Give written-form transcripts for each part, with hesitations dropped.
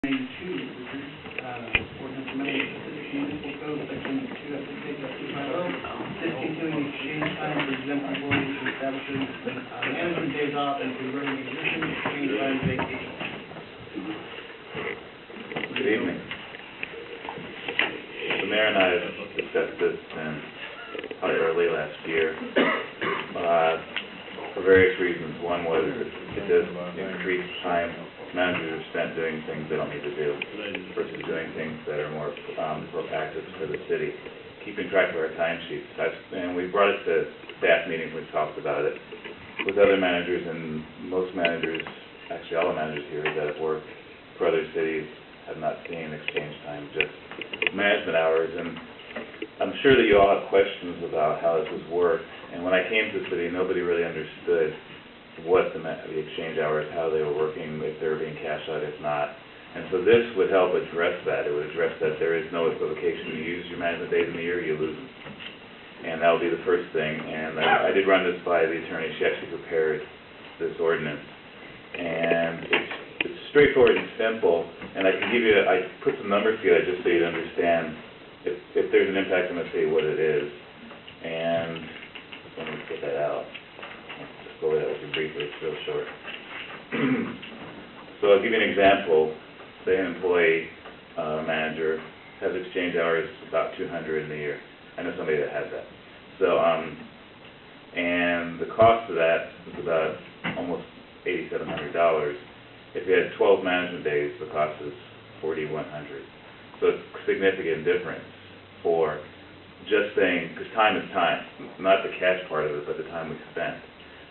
Ordinance amending specific municipal code, section 2.6.250, discontinuing exchange time for exempt employees and establishing management days off and converting existing exchange time to vacation. Good evening. The mayor and I have discussed this since probably early last year for various reasons. One was it does increase time managers are spent doing things they don't need to do versus doing things that are more proactive for the city. Keeping track of our timesheets. And we brought it to staff meetings, we talked about it with other managers, and most managers, actually all the managers here that have worked for other cities have not seen exchange time, just management hours. And I'm sure that you all have questions about how this was worked. And when I came to the city, nobody really understood what the exchange hours, how they were working, if they were being cashed out, if not. And so this would help address that. It would address that there is no equivocation. You use your management days in the year, you lose them. And that would be the first thing. And I did run this by the attorney. She actually prepared this ordinance. And it's straightforward and simple. And I can give you, I put some numbers together just so you'd understand if there's an impact, I'm going to say what it is. And let me get that out. Go over that with you briefly, it's real short. So I'll give you an example. Say an employee manager has exchange hours about 200 in a year. I know somebody that has that. So, and the cost of that is about almost $8,700. If you had 12 management days, the cost is $4,100. So it's a significant difference for just saying, because time is time, not the cash part of it, but the time we spent.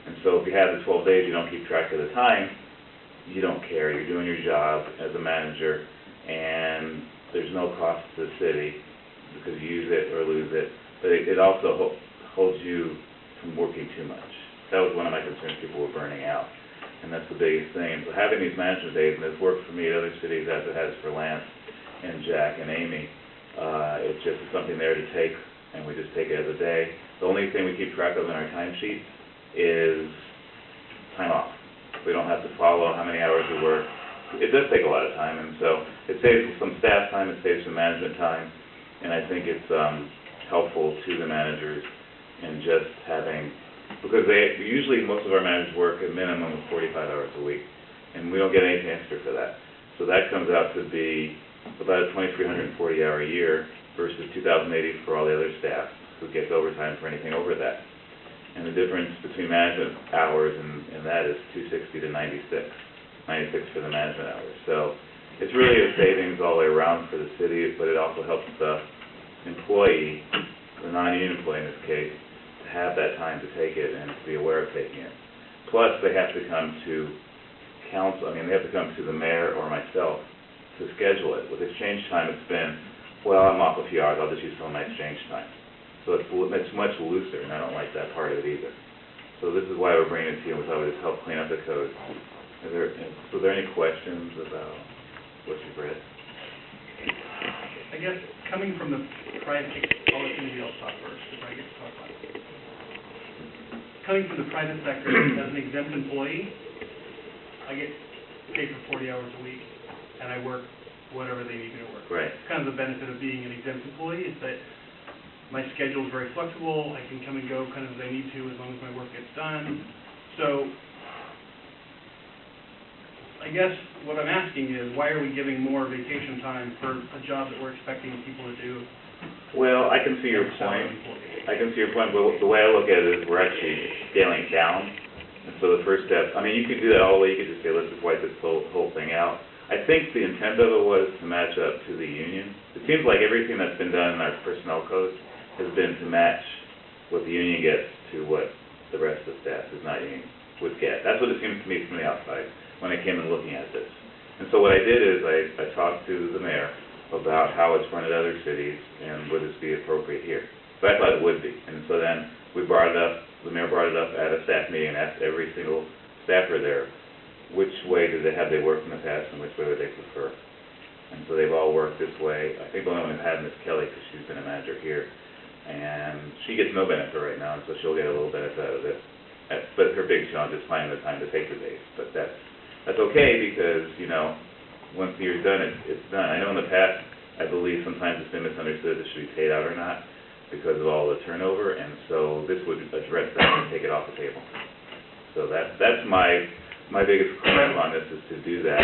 And so if you have the 12 days, you don't keep track of the time, you don't care. You're doing your job as a manager, and there's no cost to the city because you use it or lose it. But it also holds you from working too much. That was one of my concerns. People were burning out, and that's the biggest thing. And so having these management days, and it's worked for me at other cities as it has for Lance and Jack and Amy, it's just something there to take, and we just take it as a day. The only thing we keep track of in our timesheets is time off. We don't have to follow how many hours we work. It does take a lot of time, and so it saves some staff time, it saves some management time, and I think it's helpful to the managers in just having, because usually most of our managers work a minimum of 45 hours a week, and we don't get anything extra for that. So that comes out to be about a 2,340 hour a year versus 2,080 for all the other staff who gets overtime for anything over that. And the difference between management hours and that is 260 to 96 for the management hours. So it's really a savings all the way around for the city, but it also helps the employee, the non-union employee in this case, to have that time to take it and to be aware of taking it. Plus, they have to come to council, they have to come to the mayor or myself to schedule it. With exchange time, it's been, well, I'm off a few hours, I'll just use some of my exchange time. So it's much looser, and I don't like that part of it either. So this is why we're bringing it to you, and we thought we'd just help clean up the code. Are there any questions about what you've read? I guess coming from the private, I'll let somebody else talk first, if I get to talk about it. Coming from the private sector as an exempt employee, I get paid for 40 hours a week, and I work whatever they need me to work. Right. Kind of the benefit of being an exempt employee is that my schedule is very flexible. I can come and go kind of as I need to as long as my work gets done. So I guess what I'm asking is, why are we giving more vacation time for a job that we're expecting people to do? Well, I can see your point. I can see your point, but the way I look at it is we're actually scaling down. And so the first step, you could do that all the way. You could just say, let's just wipe this whole thing out. I think the intent of it was to match up to the union. It seems like everything that's been done in our personnel code has been to match what the union gets to what the rest of the staff who's not union would get. That's what it seems to me from the outside when I came in looking at this. And so what I did is I talked to the mayor about how it's run at other cities and would this be appropriate here. So I thought it would be. And so then we brought it up, the mayor brought it up at a staff meeting and asked every single staffer there, which way have they worked in the past and which way would they prefer. And so they've all worked this way. I think the only one we've had Ms. Kelly, because she's been a manager here, and she gets no benefit right now, and so she'll get a little benefit out of this. But her big challenge is finding the time to take the days. But that's okay because, once the year's done, it's done. I know in the past, I believe sometimes it's been misunderstood if it should be paid out or not because of all the turnover, and so this would address that and take it off the table. So that's my biggest comment on this, is to do that.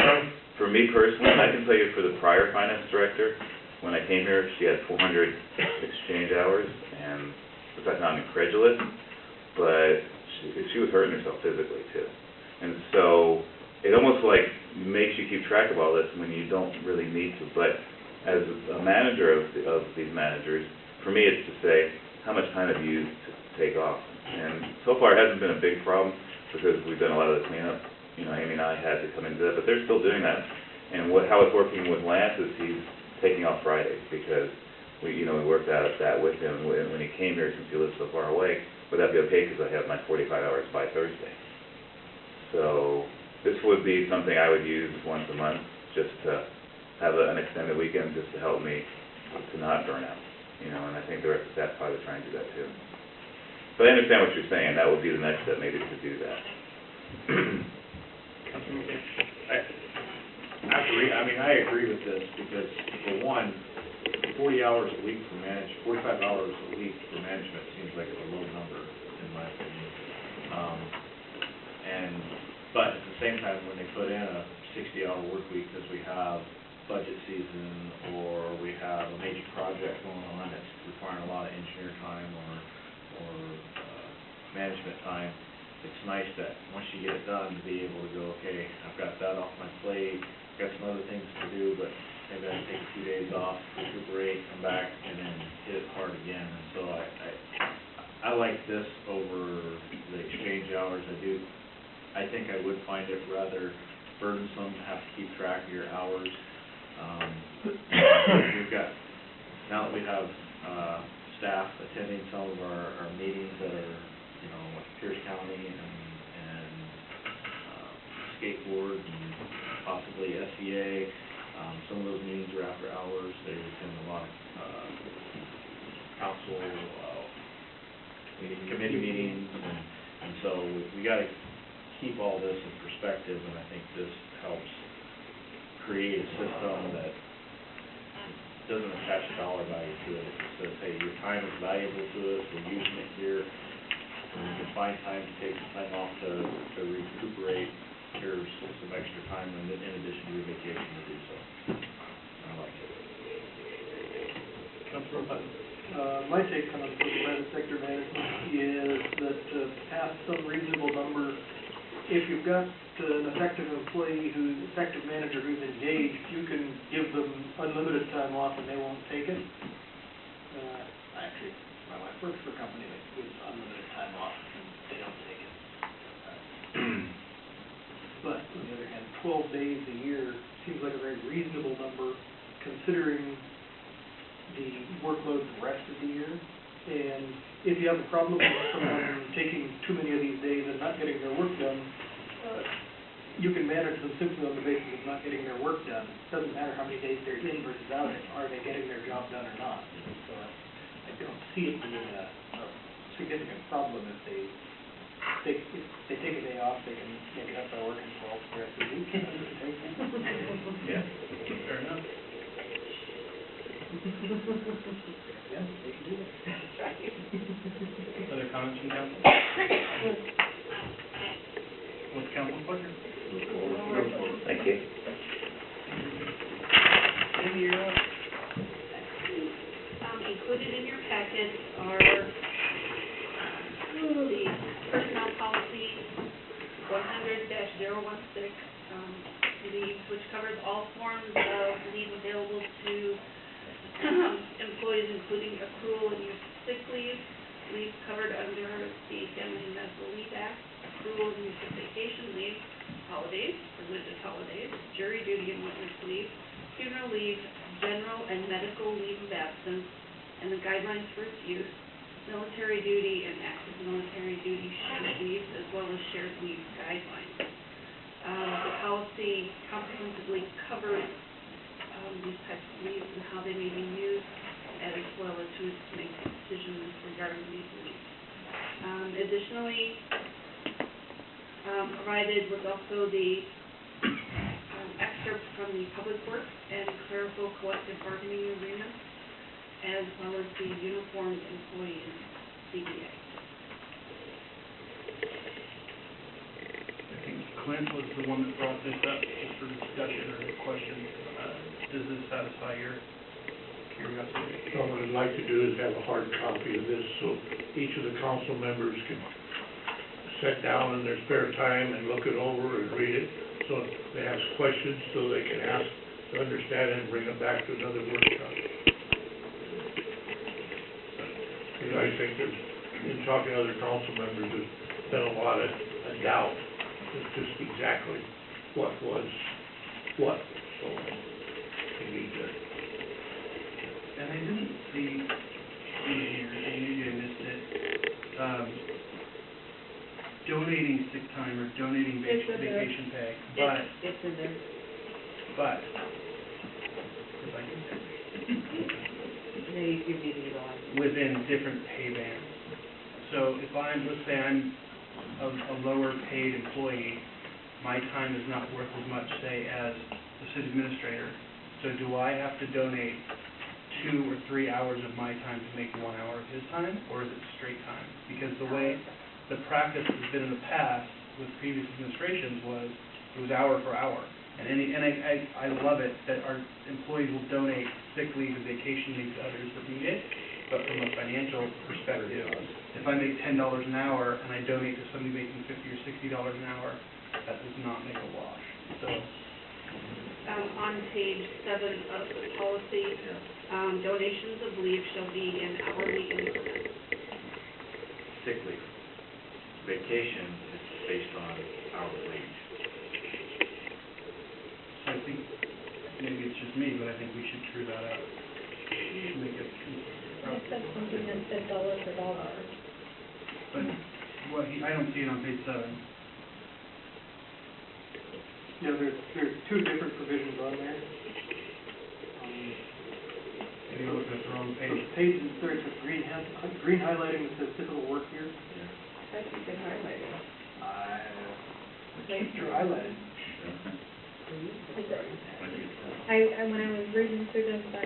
For me personally, I can tell you for the prior finance director, when I came here, she had 400 exchange hours, and which I found incredulous, but she was hurting herself physically too. And so it almost like makes you keep track of all this when you don't really need to. But as a manager of these managers, for me it's to say, how much time have you used to take off? And so far it hasn't been a big problem because we've done a lot of the cleanup. You know, Amy and I had to come into that, but they're still doing that. And how it's working with Lance is he's taking off Fridays because we worked out that with him when he came here, since he lives so far away. Would that be okay because I have my 45 hours by Thursday? So this would be something I would use once a month, just to have an extended weekend, just to help me to not burn out. You know, and I think the rest of the staff probably trying to do that too. But I understand what you're saying. That would be the next step, maybe, to do that. I agree with this because, for one, 40 hours a week for 45 hours a week for management seems like a low number, in my opinion. But at the same time, when they put in a 60-hour work week because we have budget season or we have a major project going on that's requiring a lot of engineer time or management time, it's nice that once you get it done to be able to go, okay, I've got that off my plate, got some other things to do, but maybe I can take a few days off, recuperate, come back, and then hit it hard again. And so I like this over the exchange hours. I think I would find it rather burdensome to have to keep track of your hours. We've got, now that we have staff attending some of our meetings that are, like Pierce County and skateboard and possibly SEA. Some of those meetings are after hours. They attend a lot of council committee meetings, and so we got to keep all this in perspective, and I think this helps create a system that doesn't attach a dollar value to it. It says, hey, your time is valuable to us, we're using it here, and you can find time to take some time off to recuperate. Here's some extra time in addition to your vacation to do so. I like it. Councilor Button. My take on the private sector management is that to have some reasonable number, if you've got an effective effective manager who's engaged, you can give them unlimited time off and they won't take it. Actually, my wife works for a company that gives unlimited time off and they don't take it. But on the other hand, 12 days a year seems like a very reasonable number considering the workload the rest of the year. And if you have a problem with someone taking too many of these days and not getting their work done, you can manage them simply on the basis of not getting their work done. It doesn't matter how many days they're in versus out. Are they getting their job done or not? So I don't see it being a significant problem if they take a day off. They can make it up by working 12 the rest of the week. Yeah. Fair enough. Yeah, they can do that. Other comments from council? What's council's pleasure? Thank you. Amy, you're up. Included in your packet are the personnel policy 100-016, which covers all forms of leave available to employees, including accrual and use of sick leave, leave covered under the Family and Medical Leave Act, accrual and use of vacation leave, holidays, religious holidays, jury duty and witness leave, funeral leave, general and medical leave of absence, and the guidelines for its use, military duty and active military duty shared leave, as well as shared leave guidelines. The policy comprehensively covers these types of leaves and how they may be used, as well as who is to make decisions regarding these leaves. Additionally, provided was also the excerpt from the Public Works and Clerical Collective Bargaining Agreement, as well as the Uniformed Employee CBA. I think Clint was the one that brought this up, just for discussion or question. Does this satisfy your curiosity? So what I'd like to do is have a hard copy of this, so each of the council members can sit down in their spare time and look it over and read it, so if they have questions, so they can ask to understand it and bring it back to another workshop. Because I think there's, in talking to other council members, there's been a lot of doubt. It's just exactly what was what, so we need to. And I didn't see in here, and maybe I missed it, donating sick time or donating It's in there. vacation pay, but, It's in there. if I can, No, you need to get on. within different pay bands. So if let's say I'm a lower paid employee, my time is not worth as much, say, as the city administrator. So do I have to donate 2 or 3 hours of my time to make 1 hour of his time, or is it straight time? Because the way the practice has been in the past with previous administrations was, it was hour for hour. And I love it that our employees will donate sick leave and vacation leave to others that need it, but from a financial perspective, if I make $10 an hour and I donate to somebody making $50 or $60 an hour, that does not make a wash. So, On page 7 of the policy, donations of leave shall be in hourly increments. Sick leave. Vacation is based on hourly wage. so I think, maybe it's just me, but I think we should true that out. Make it, I said something that said dollar for dollar. but, I don't see it on page 7. Yeah, there's two different provisions on there. Maybe you looked at the wrong So page. the page that starts with green highlighting that says typical work year. That's a good highlighting. Thanks for highlighting. When I was reading through this, I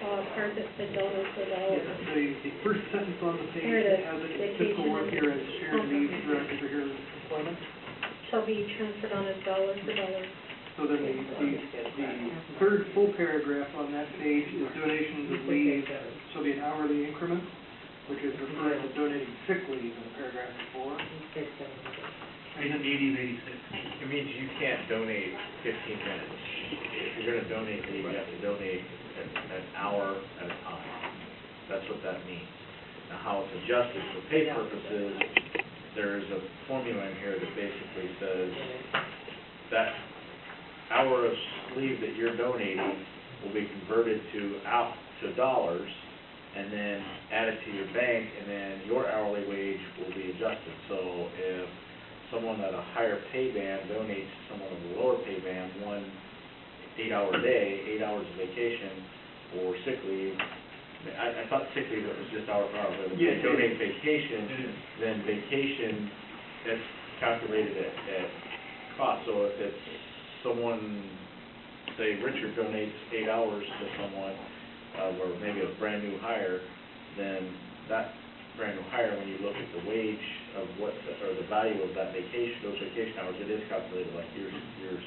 saw a part that said dollar for dollar. Yeah, the first sentence on the page There it is. has it, typical work year as shared leave throughout your employment. Shall be transferred on as dollar for dollar. So then the third full paragraph on that page is donations of leave shall be an hourly increment, which is referring to donating sick leave in paragraph before. Page 80 and 86. It means you can't donate 15 minutes. If you're gonna donate leave, you have to donate an hour at a time. That's what that means. Now, how it's adjusted for pay purposes, there's a formula in here that basically says that hour of leave that you're donating will be converted to dollars, and then added to your bank, and then your hourly wage will be adjusted. So if someone at a higher pay band donates to someone at a lower pay band 1 8-hour day, 8 hours of vacation, or sick leave, I thought sick leave was just hour for hour, but if Yeah, they donate vacation, then vacation, that's calculated at cost. So if it's someone, say Richard donates 8 hours to someone, or maybe a brand new hire, then that brand new hire, when you look at the wage of or the value of that vacation, those vacation hours, it is calculated like you're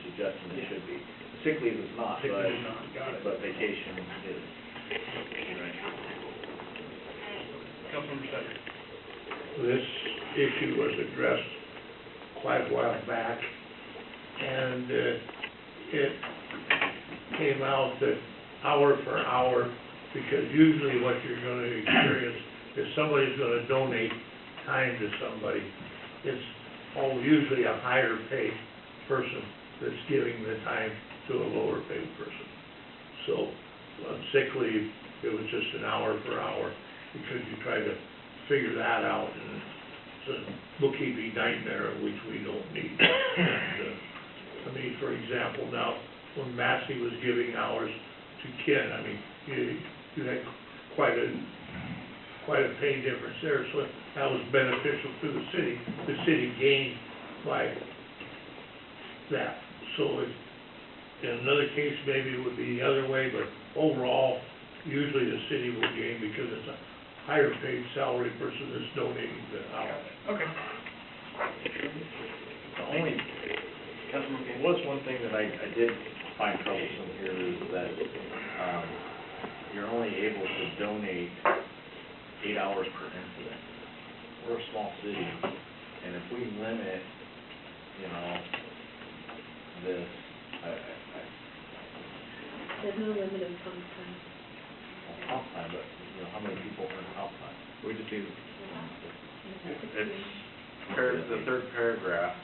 suggesting it should be. Sick leave is not, Sick leave is not, got it. but vacation is. Councilmember Sutter. This issue was addressed quite a while back, and it came out that hour for hour, because usually what you're going to experience is somebody's going to donate time to somebody. It's usually a higher paid person that's giving the time to a lower paid person. So on sick leave, it was just an hour per hour, because you try to figure that out, and it's a bookkeeping nightmare, which we don't need. And, I mean, for example, now, when Massey was giving hours to Ken, I mean, you had quite a pay difference there, so that was beneficial to the city. The city gained by that. So In another case, maybe it would be the other way, but overall, usually the city will gain because it's a higher paid salary person that's donating the hour. Okay. The only, was one thing that I did find troublesome here is that, you're only able to donate 8 hours per incident. We're a small city, and if we limit, this, There's no limit of comp time. comp time, but, how many people earn comp time? We just do, It's, the third paragraph,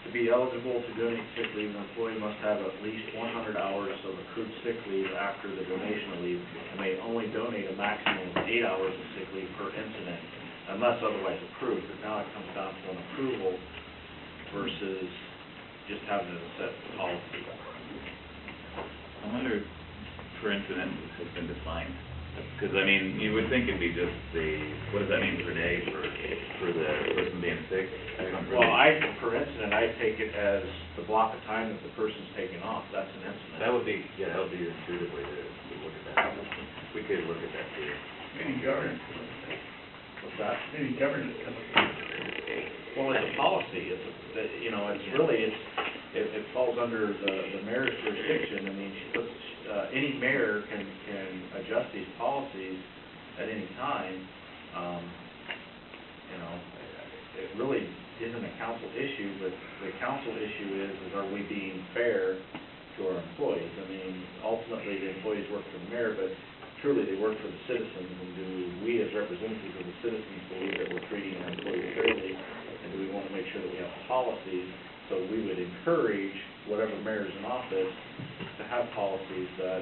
to be eligible to donate sick leave, an employee must have at least 100 hours of accrued sick leave after the donation of leave, and may only donate a maximum of 8 hours of sick leave per incident, unless otherwise approved. But now it comes down to an approval versus just having a set policy. I wonder if per incident has been defined. Because, I mean, you would think it'd be just what does that mean per day for the person being sick? I don't really. Well, per incident, I take it as the block of time that the person's taking off, that's an incident. That would be an intuitive way to look at that. We could look at that too. Maybe governance. What's that? Maybe governance comes up. Well, it's a policy, it's it falls under the mayor's jurisdiction. I mean, any mayor can adjust these policies at any time. It really isn't a council issue, but the council issue is are we being fair to our employees? I mean, ultimately, the employees work for the mayor, but truly, they work for the citizens, and do we as representatives of the citizens believe that we're treating our employees fairly? And do we want to make sure that we have policies? So we would encourage whatever mayor's in office to have policies that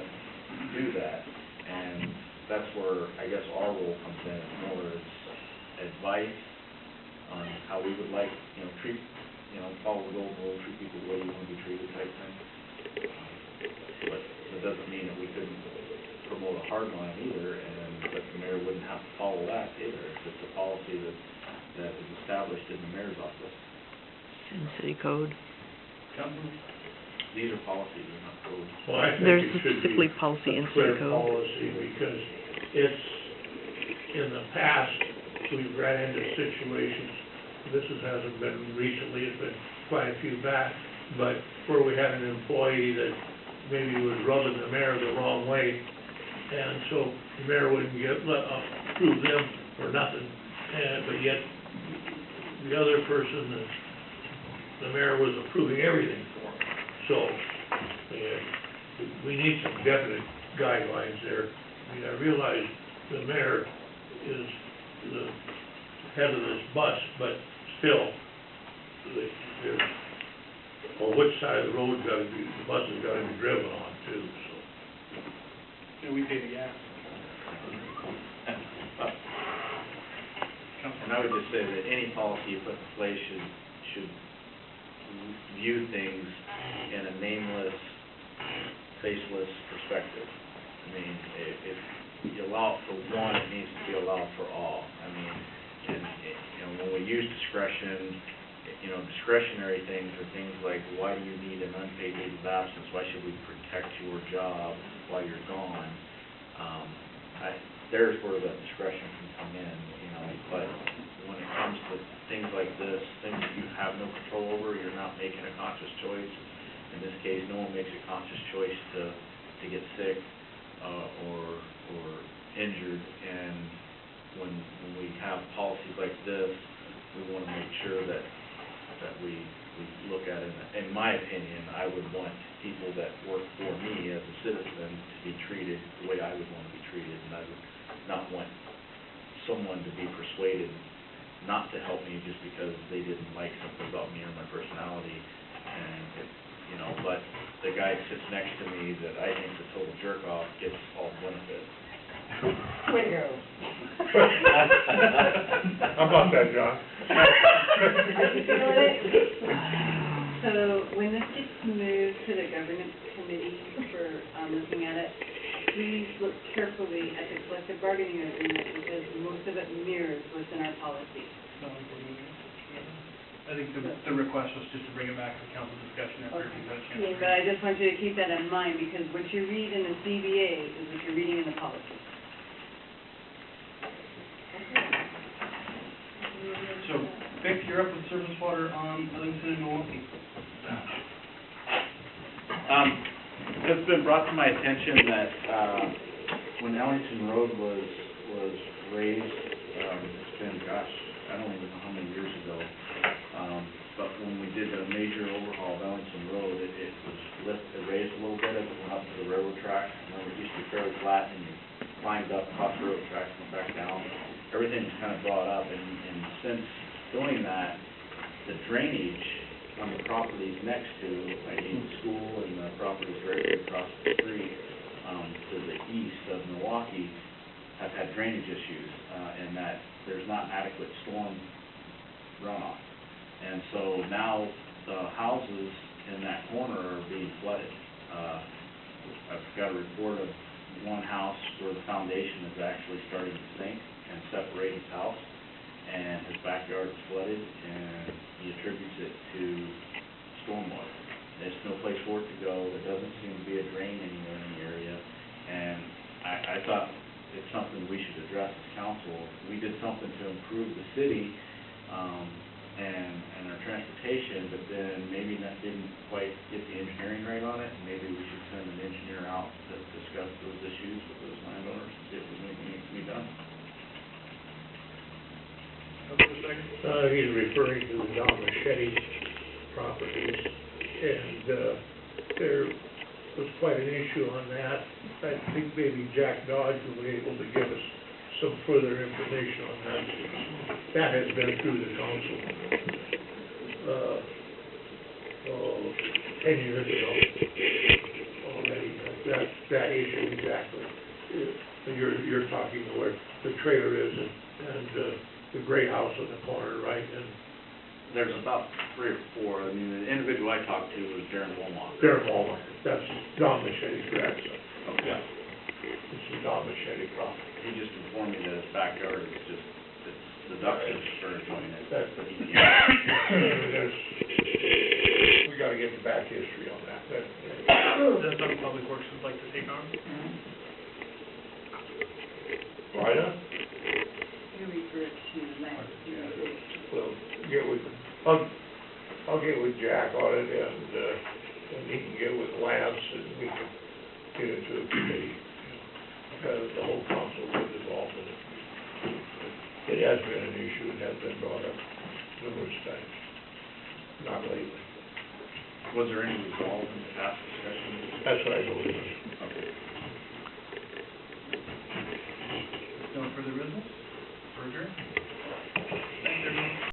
do that. And that's where, I guess, our role comes in, more as advice on how we would like, treat, follow the golden rule, treat people the way you want to be treated type thing. But that doesn't mean that we couldn't promote a hard line either, and that the mayor wouldn't have to follow that either. It's just a policy that is established in the mayor's office. In city code. These are policies, they're not codes. Well, I think There's it a should sick be leave policy in a city clear code. policy, because it's, in the past, we've ran into situations, hasn't been recently, it's been quite a few back, but where we had an employee that maybe was rubbing the mayor the wrong way, and so the mayor wouldn't approve them for nothing, but yet the other person, the mayor was approving everything for. So, we need some definite guidelines there. I mean, I realize the mayor is the head of this bus, but still, which side of the road the bus has gotta be driven on too, so. And we pay the gas. And I would just say that any policy you put in place should view things in a nameless, faceless perspective. I mean, if you allow it for one, it needs to be allowed for all. I mean, and when we use discretion, discretionary things are things like, why do you need an unpaid leave of absence? Why should we protect your job while you're gone? There's where the discretion can come in, but when it comes to things like this, things that you have no control over, you're not making a conscious choice. In this case, no one makes a conscious choice to get sick or injured, and when we have policies like this, we want to make sure that we look at it. In my opinion, I would want people that work for me as a citizen to be treated the way I would want to be treated, and I would not want someone to be persuaded not to help me just because they didn't like something about me or my personality. And but the guy that sits next to me that I think's a total jerk off gets all the benefit. Way to go. How about that, John? So when this gets moved to the governance committee for looking at it, please look carefully at the collective bargaining agreement, because most of it mirrors what's in our policy. I think the request was just to bring it back for council discussion after Okay. you've had a chance. Yeah, but I just want you to keep that in mind, because what you read in the CBA is what you're reading in the policy. So, Vic, you're up with surface water on Ellington and Milwaukee. It's been brought to my attention that, when Ellington Road was raised, it's been, gosh, I don't even know how many years ago. But when we did a major overhaul of Ellington Road, it was raised a little bit as it went up to the railroad track. Remember, it used to be fairly flat, and you climbed up across the railroad tracks, went back down. Everything's kind of brought up, and since doing that, the drainage on the properties next to, like the school and the properties directly across the street, to the east of Milwaukee, have had drainage issues, and that there's not adequate storm runoff. And so now the houses in that corner are being flooded. I've got a report of one house where the foundation is actually starting to sink and separate his house, and his backyard is flooded, and he attributes it to stormwater. There's no place for it to go. There doesn't seem to be a drain anywhere in the area, and I thought it's something we should address as council. We did something to improve the city, and our transportation, but then maybe that didn't quite get the engineering right on it, and maybe we should send an engineer out to discuss those issues with those landowners, and see if there's anything that can be done. He's referring to the Don Machete properties, and, there was quite an issue on that. I think maybe Jack Dodge will be able to give us some further information on that. That has been through the council, 10 years ago already. That issue exactly. You're talking where the trailer is and the gray house in the corner, right? And There's about 3 or 4. I mean, the individual I talked to was Darren Wilmot. Darren Walmart, that's Don Machete's grandson. Okay. It's the Don Machete property. He just informed me that his backyard is just, the ducks have started joining it. That's the, we gotta get the back history on that. Is that something Public Works would like to take on? Right on? You refer to that. Well, I'll get with Jack on it, and he can get with Lance, and we can get into a committee. The whole council was involved in it. It has been an issue, it has been brought up numerous times, not lately. Was there any resolve in the past discussion? That's what I believe. Okay. No further business? We're adjourned.